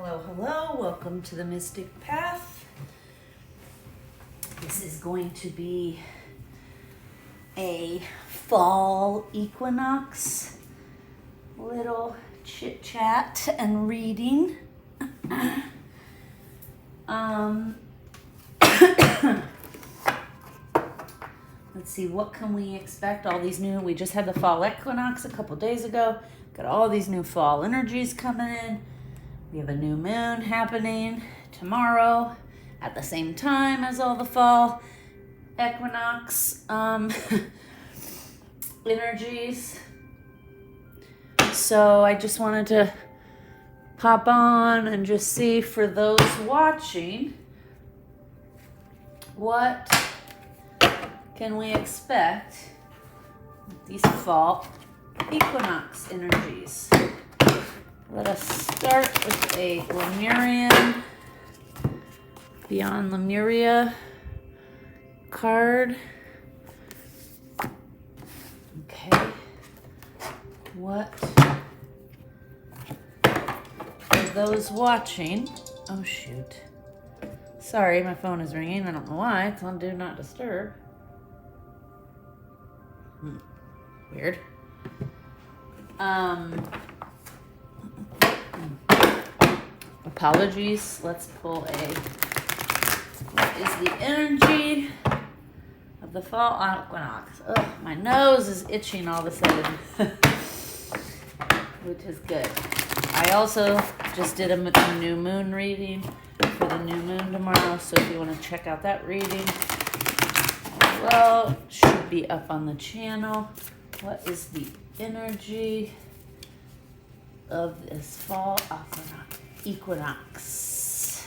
Hello, hello. Welcome to the Mystic Path. This is going to be a fall equinox little chit chat and reading. Let's see, what can we expect? All these new, we just had the fall equinox a couple days ago. Got all these new fall energies coming in. We have a new moon happening tomorrow at the same time as all the fall equinox energies. So I just wanted to pop on and just see for those watching, what can we expect with these fall equinox energies? Let us start with a Lemurian, Beyond Lemuria card. Okay. What for those watching? Oh shoot. Sorry, my phone is ringing. I don't know why. It's on Do Not Disturb. Weird. Apologies. Let's pull what is the energy of the fall equinox? Ugh, my nose is itching all of a sudden, which is good. I also just did a new moon reading for the new moon tomorrow, so if you want to check out that reading as well, should be up on the channel. What is the energy of this fall equinox?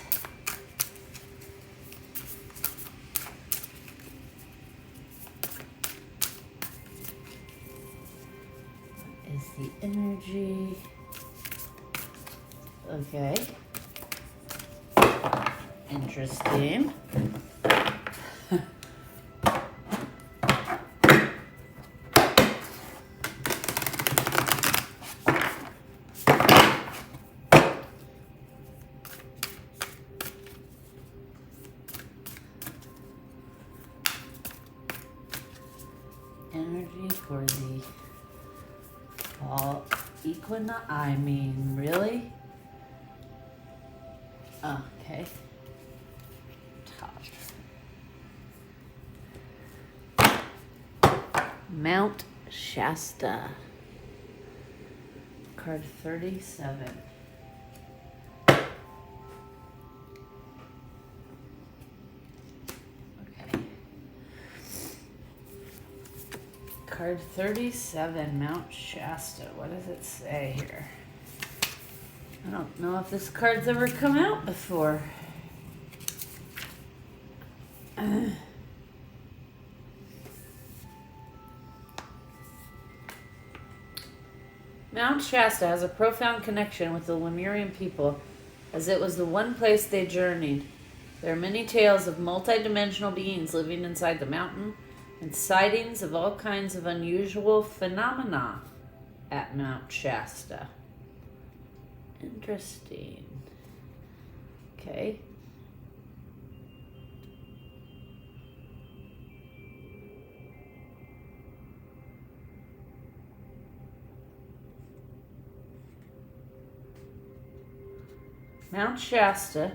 What is the energy? Okay. Interesting. Energy for the fall equinox. I mean, really? Okay. Top. Mount Shasta. Card 37. Card 37, Mount Shasta. What does it say here? I don't know if this card's ever come out before. Mount Shasta has a profound connection with the Lemurian people, as it was the one place they journeyed. There are many tales of multidimensional beings living inside the mountain, and sightings of all kinds of unusual phenomena at Mount Shasta. Interesting. Okay. Mount Shasta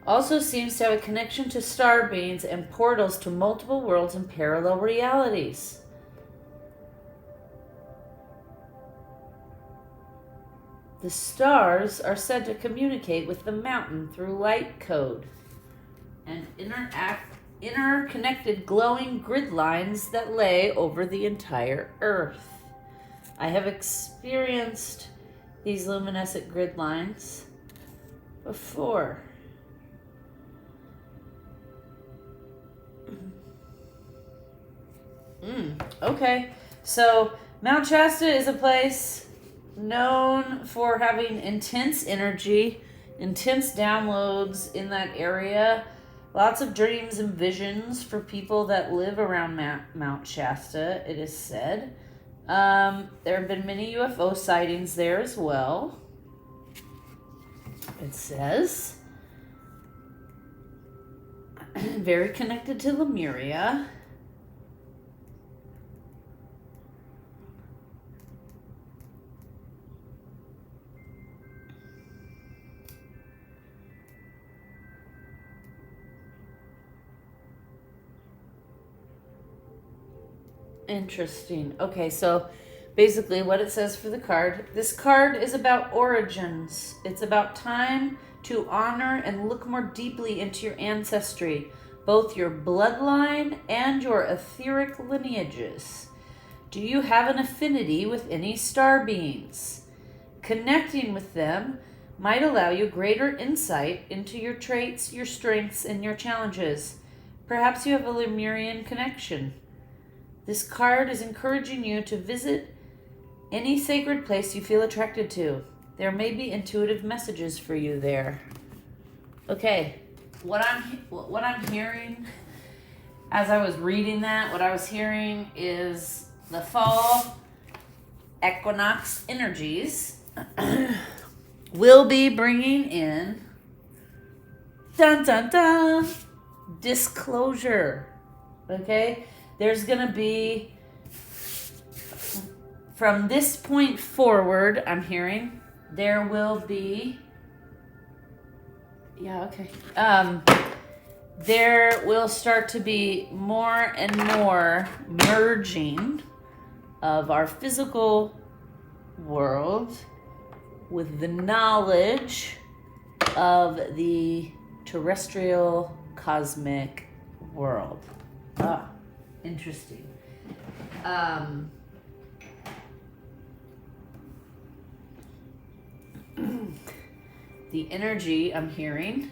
also seems to have a connection to star beings and portals to multiple worlds and parallel realities. The stars are said to communicate with the mountain through light code and interconnected glowing grid lines that lay over the entire Earth. I have experienced these luminescent grid lines before. Okay, so Mount Shasta is a place known for having intense energy, intense downloads in that area, lots of dreams and visions for people that live around Mount Shasta, it is said. There have been many UFO sightings there as well. It says, very connected to Lemuria. Interesting. Okay, so basically what it says for the card, this card is about origins. It's about time to honor and look more deeply into your ancestry, both your bloodline and your etheric lineages. Do you have an affinity with any star beings? Connecting with them might allow you greater insight into your traits, your strengths, and your challenges. Perhaps you have a Lemurian connection. This card is encouraging you to visit any sacred place you feel attracted to. There may be intuitive messages for you there. Okay, what I'm hearing as I was reading that, what I was hearing is the fall equinox energies will be bringing in disclosure. Okay? There's going to be, from this point forward, I'm hearing, there will be, there will start to be more and more merging of our physical world with the knowledge of the terrestrial cosmic world. Interesting. The energy I'm hearing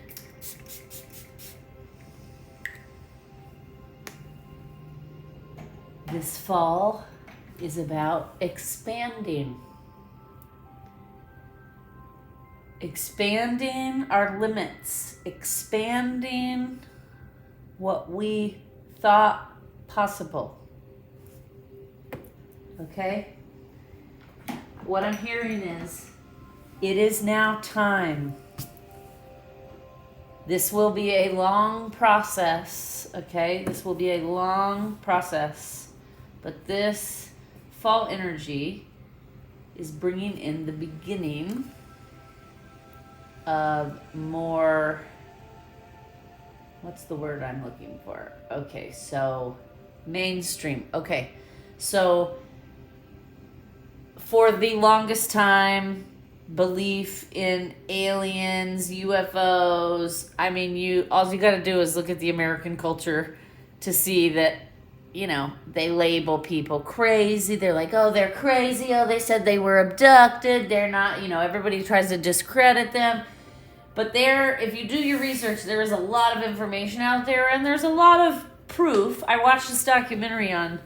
this fall is about expanding our limits, expanding what we thought possible. Okay? What I'm hearing is, it is now time. This will be a long process, okay? This will be a long process. But this fall energy is bringing in the beginning of more, what's the word I'm looking for? Okay, so mainstream. Okay, so for the longest time, belief in aliens, UFOs, I mean, all you got to do is look at the American culture to see that, you know, they label people crazy. They're like, oh, they're crazy. Oh, they said they were abducted. They're not, you know, everybody tries to discredit them. But if you do your research, there is a lot of information out there, and there's a lot of proof. I watched this documentary on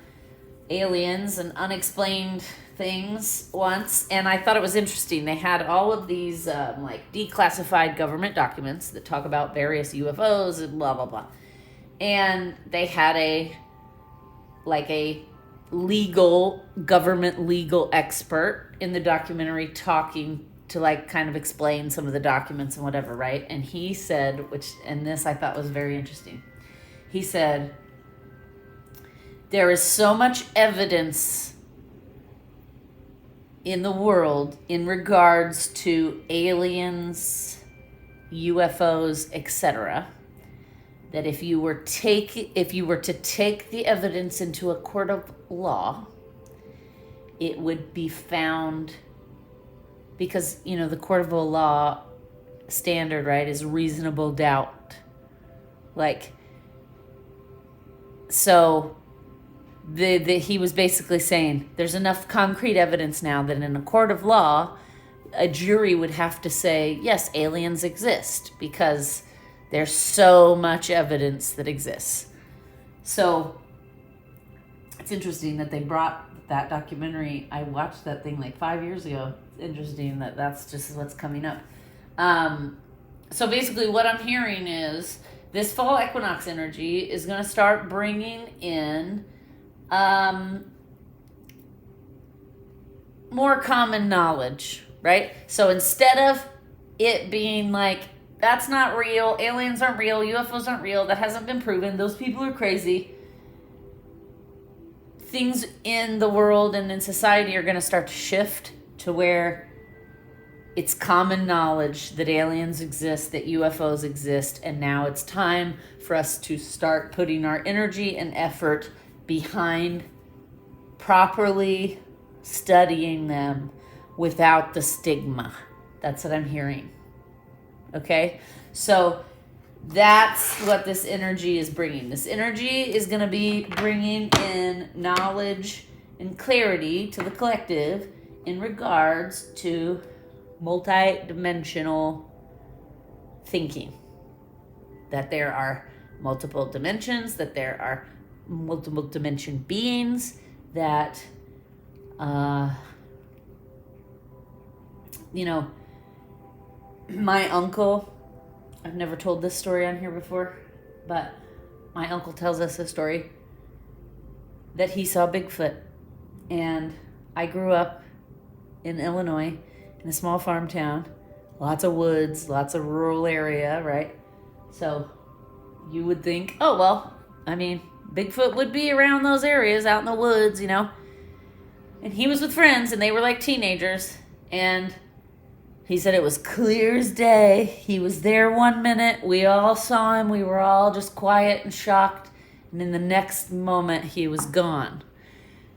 aliens and unexplained things once, and I thought it was interesting. They had all of these like declassified government documents that talk about various UFOs and blah blah blah, and they had a government legal expert in the documentary talking to like kind of explain some of the documents and whatever, right? And he said, and this I thought was very interesting. He said, there is so much evidence in the world in regards to aliens, UFOs, etc., that if you were to take the evidence into a court of law, it would be found, because, you know, the court of law standard, right, is reasonable doubt. Like, so he was basically saying there's enough concrete evidence now that in a court of law, a jury would have to say, yes, aliens exist, because there's so much evidence that exists. So it's interesting that they brought that documentary. I watched that thing like 5 years ago. It's interesting that that's just what's coming up. So basically what I'm hearing is this fall equinox energy is going to start bringing in more common knowledge, right? So instead of it being like, that's not real, aliens aren't real, UFOs aren't real, that hasn't been proven, those people are crazy. Things in the world and in society are going to start to shift to where it's common knowledge that aliens exist, that UFOs exist, and now it's time for us to start putting our energy and effort behind properly studying them without the stigma. That's what I'm hearing. Okay? So that's what this energy is bringing. This energy is going to be bringing in knowledge and clarity to the collective in regards to multidimensional thinking. That there are multiple dimensions, that there are multiple dimension beings, that, my uncle, I've never told this story on here before, but my uncle tells us a story that he saw Bigfoot. And I grew up in Illinois in a small farm town, lots of woods, lots of rural area, right? So you would think, oh, well, I mean, Bigfoot would be around those areas out in the woods, And he was with friends and they were like teenagers, and he said it was clear as day. He was there 1 minute. We all saw him. We were all just quiet and shocked. And in the next moment, he was gone.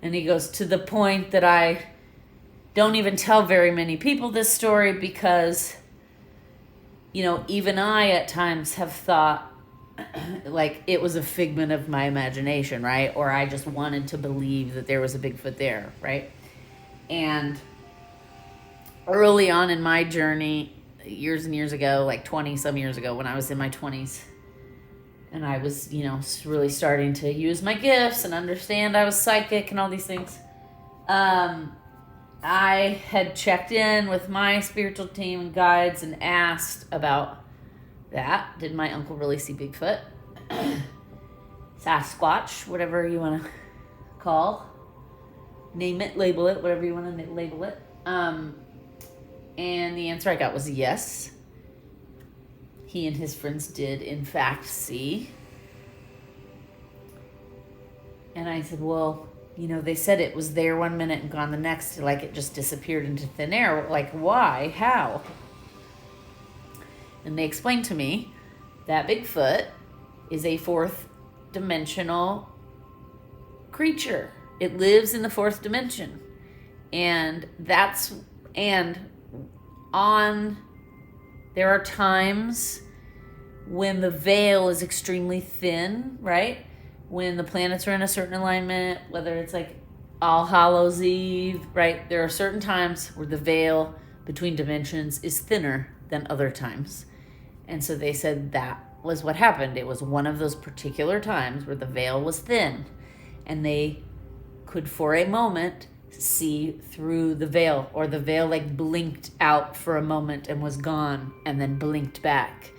And he goes, to the point that I don't even tell very many people this story because, even I at times have thought like it was a figment of my imagination, right? Or I just wanted to believe that there was a Bigfoot there, right? And early on in my journey, years and years ago, like 20 some years ago, when I was in my 20s, and I was, really starting to use my gifts and understand I was psychic and all these things, I had checked in with my spiritual team and guides and asked about that. Did my uncle really see Bigfoot? Sasquatch, whatever you want to name it, label it, whatever you want to label it. And the answer I got was yes. He and his friends did, in fact, see. And I said, well, they said it was there 1 minute and gone the next, like it just disappeared into thin air. Like, why? How? And they explained to me that Bigfoot is a fourth dimensional creature. It lives in the fourth dimension. And there are times when the veil is extremely thin, right? When the planets are in a certain alignment, whether it's like All Hallows Eve, right? There are certain times where the veil between dimensions is thinner than other times. And so they said that was what happened. It was one of those particular times where the veil was thin, and they could, for a moment, see through the veil, or the veil like blinked out for a moment and was gone, and then blinked back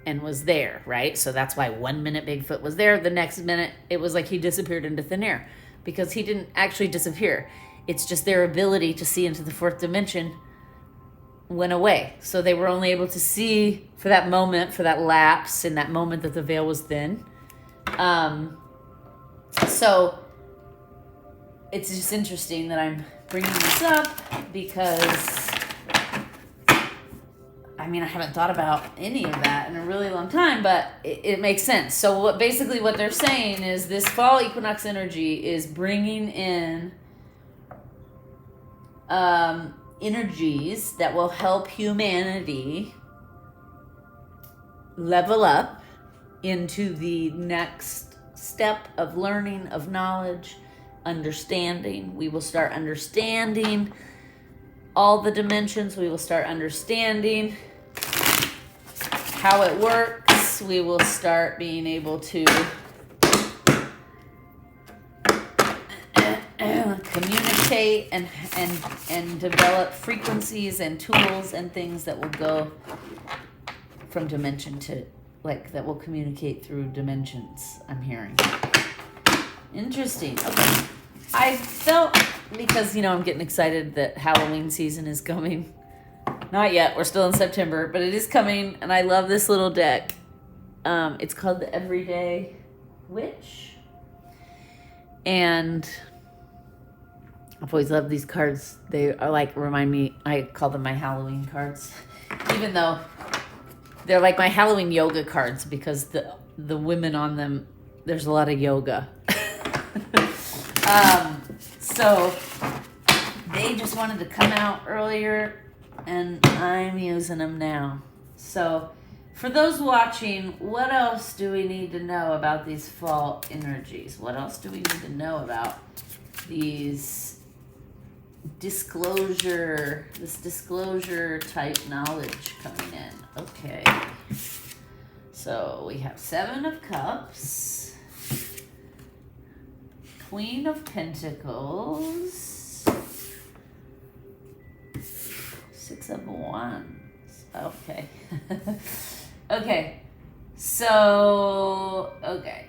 and was there, right? So that's why 1 minute Bigfoot was there, the next minute it was like he disappeared into thin air, because he didn't actually disappear. It's just their ability to see into the fourth dimension went away. So they were only able to see for that moment, for that lapse in that moment that the veil was thin. So it's just interesting that I'm bringing this up because, I haven't thought about any of that in a really long time, but it makes sense. So what they're saying is this fall equinox energy is bringing in energies that will help humanity level up into the next step of learning, of knowledge, understanding. We will start understanding all the dimensions. We will start understanding how it works. We will start being able to communicate and develop frequencies and tools and things that will go from dimension to, that will communicate through dimensions, I'm hearing. Interesting. Okay. I felt, because, I'm getting excited that Halloween season is coming. not yet. We're still in September, but it is coming, and I love this little deck. It's called the Everyday Witch, and I've always loved these cards. They are like, remind me, I call them my Halloween cards, even though they're like my Halloween yoga cards, because the women on them, there's a lot of yoga. So they just wanted to come out earlier, and I'm using them now. So for those watching, what else do we need to know about these fall energies? What else do we need to know about these disclosure type knowledge coming in? Okay. So we have 7 of Cups, Queen of Pentacles, 6 of Wands. Okay. Okay. So, okay.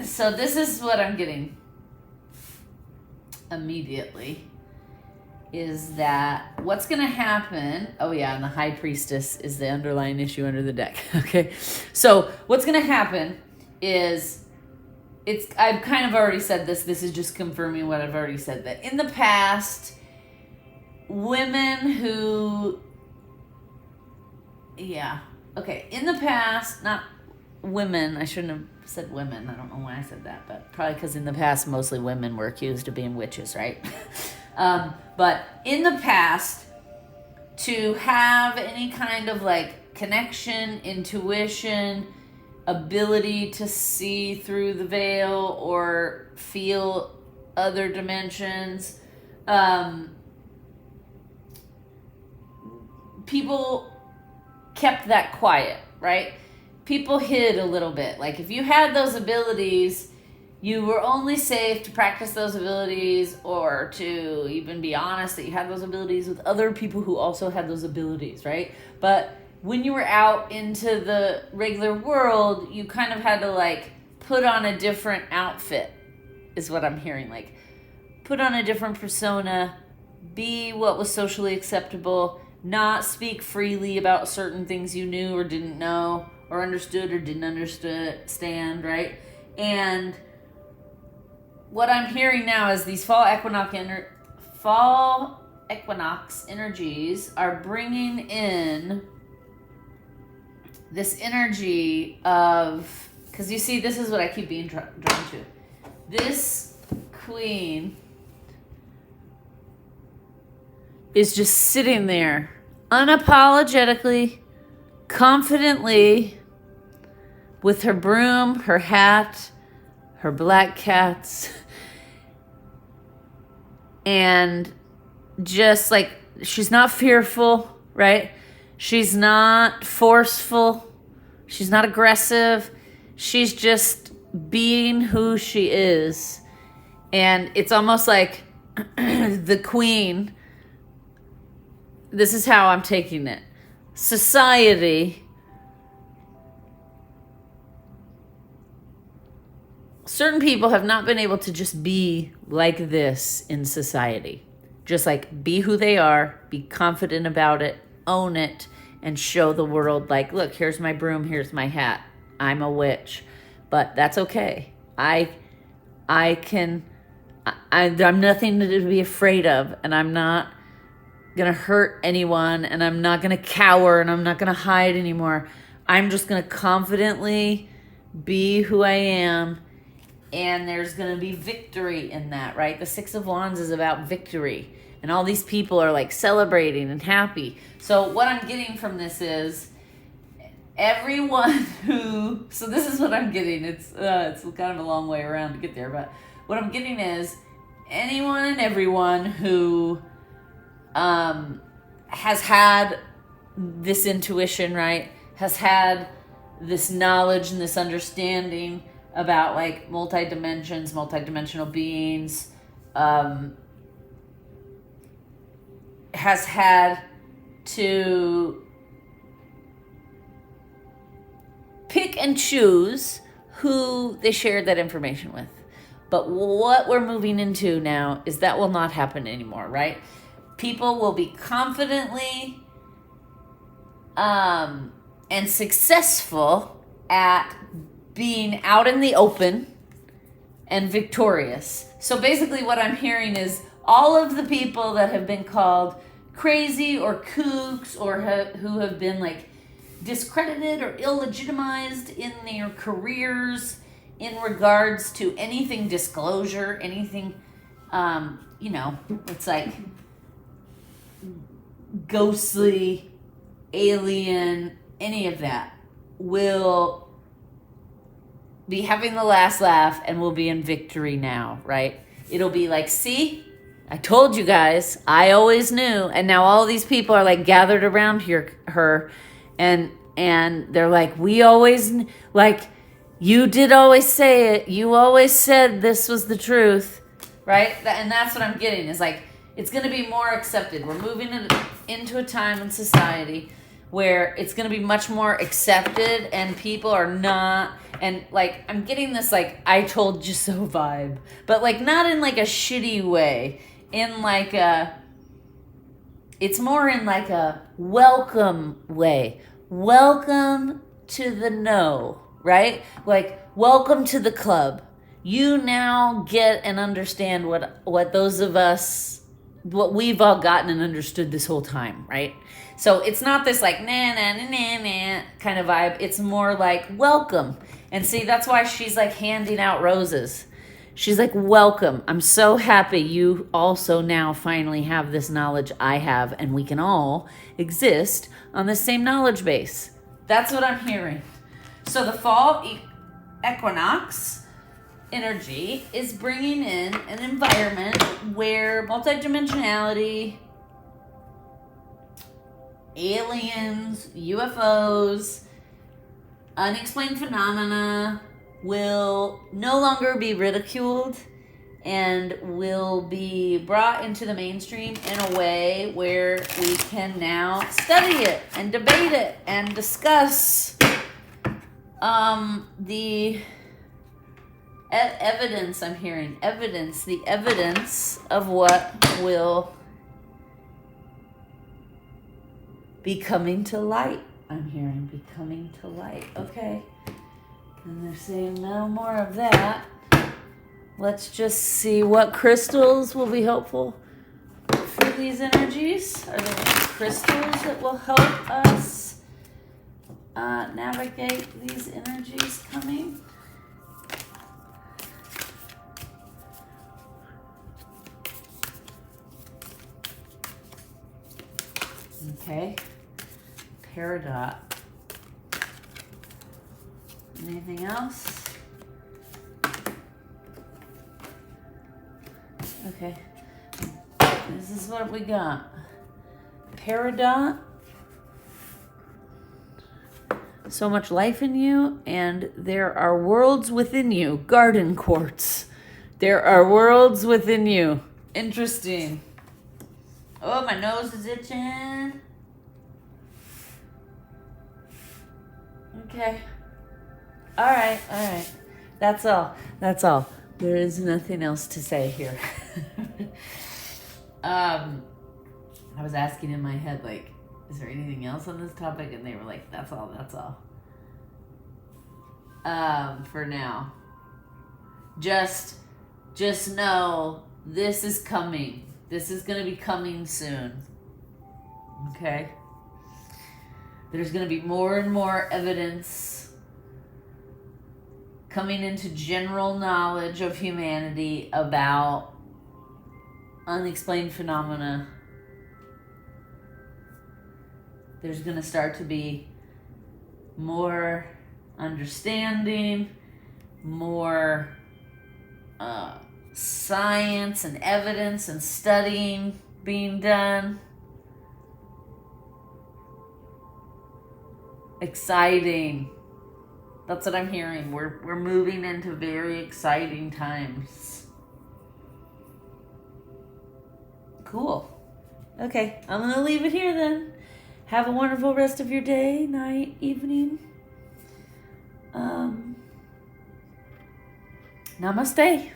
So this is what I'm getting immediately, is that what's going to happen, oh yeah, and the High Priestess is the underlying issue under the deck. Okay. So what's going to happen is, I've kind of already said this is just confirming what I've already said, that in the past, women who, in the past, not women, I shouldn't have said women, I don't know why I said that, but probably because in the past, mostly women were accused of being witches, right? But in the past, to have any kind of like connection, intuition, ability to see through the veil or feel other dimensions, people kept that quiet, right? People hid a little bit. Like if you had those abilities, you were only safe to practice those abilities, or to even be honest that you had those abilities with other people who also had those abilities, right? But when you were out into the regular world, you kind of had to like put on a different outfit, is what I'm hearing. Like put on a different persona, be what was socially acceptable, not speak freely about certain things you knew or didn't know, or understood or didn't understand, right? And what I'm hearing now is these fall equinox energies are bringing in this energy of, because you see, this is what I keep being drawn to. This queen is just sitting there unapologetically, confidently, with her broom, her hat, her black cats, and just like, she's not fearful, right? She's not forceful. She's not aggressive. She's just being who she is. And it's almost like the queen, this is how I'm taking it. Society, certain people have not been able to just be like this in society. Just like be who they are, be confident about it, own it, and show the world like, look, here's my broom, here's my hat. I'm a witch. But that's okay. I'm nothing to be afraid of, and I'm not going to hurt anyone, and I'm not going to cower, and I'm not going to hide anymore. I'm just going to confidently be who I am, and there's going to be victory in that, right? The 6 of Wands is about victory, and all these people are like celebrating and happy. So what I'm getting from this is everyone who, so this is what I'm getting. It's kind of a long way around to get there, but what I'm getting is anyone and everyone who has had this intuition, right? Has had this knowledge and this understanding about like multidimensional beings, has had to pick and choose who they shared that information with. But what we're moving into now is that will not happen anymore, right? People will be confidently and successful at being out in the open and victorious. So basically what I'm hearing is all of the people that have been called crazy or kooks or who have been like discredited or illegitimized in their careers in regards to anything disclosure, anything, it's like ghostly, alien, any of that will be having the last laugh and will be in victory now, right? It'll be like, see, I told you guys, I always knew. And now all these people are like gathered around her and they're like, we always, like, you did always say it. You always said this was the truth, right? And that's what I'm getting is like, it's going to be more accepted. We're moving into a time in society where it's going to be much more accepted and people are not, and like, I'm getting this like, I told you so vibe, but like not in like a shitty way, in like it's more in like a welcome way. Welcome to the know, right? Like, welcome to the club. You now get and understand what those of us, what we've all gotten and understood this whole time, right? So it's not this like nah nah nah nah nah kind of vibe. It's more like welcome. And see, that's why she's like handing out roses. She's like, welcome. I'm so happy you also now finally have this knowledge I have, and we can all exist on the same knowledge base. That's what I'm hearing. So the fall equinox energy is bringing in an environment where multidimensionality, aliens, UFOs, unexplained phenomena will no longer be ridiculed and will be brought into the mainstream in a way where we can now study it and debate it and discuss the evidence. I'm hearing the evidence of what will be coming to light. I'm hearing be coming to light. Okay. And they're saying no more of that. Let's just see what crystals will be helpful for these energies. Are there any crystals that will help us navigate these energies coming? Okay. Peridot. Anything else? Okay. This is what we got. Peridot. So much life in you, and there are worlds within you. Garden quartz. There are worlds within you. Interesting. Oh, my nose is itching. Okay. All right. That's all. There is nothing else to say here. I was asking in my head, like, is there anything else on this topic? And they were like, that's all. For now. Just know this is coming. This is going to be coming soon. Okay? There's going to be more and more evidence coming into general knowledge of humanity about unexplained phenomena. There's going to start to be more understanding, more science and evidence and studying being done. Exciting. That's what I'm hearing. We're moving into very exciting times. Cool. Okay, I'm going to leave it here then. Have a wonderful rest of your day, night, evening. Namaste.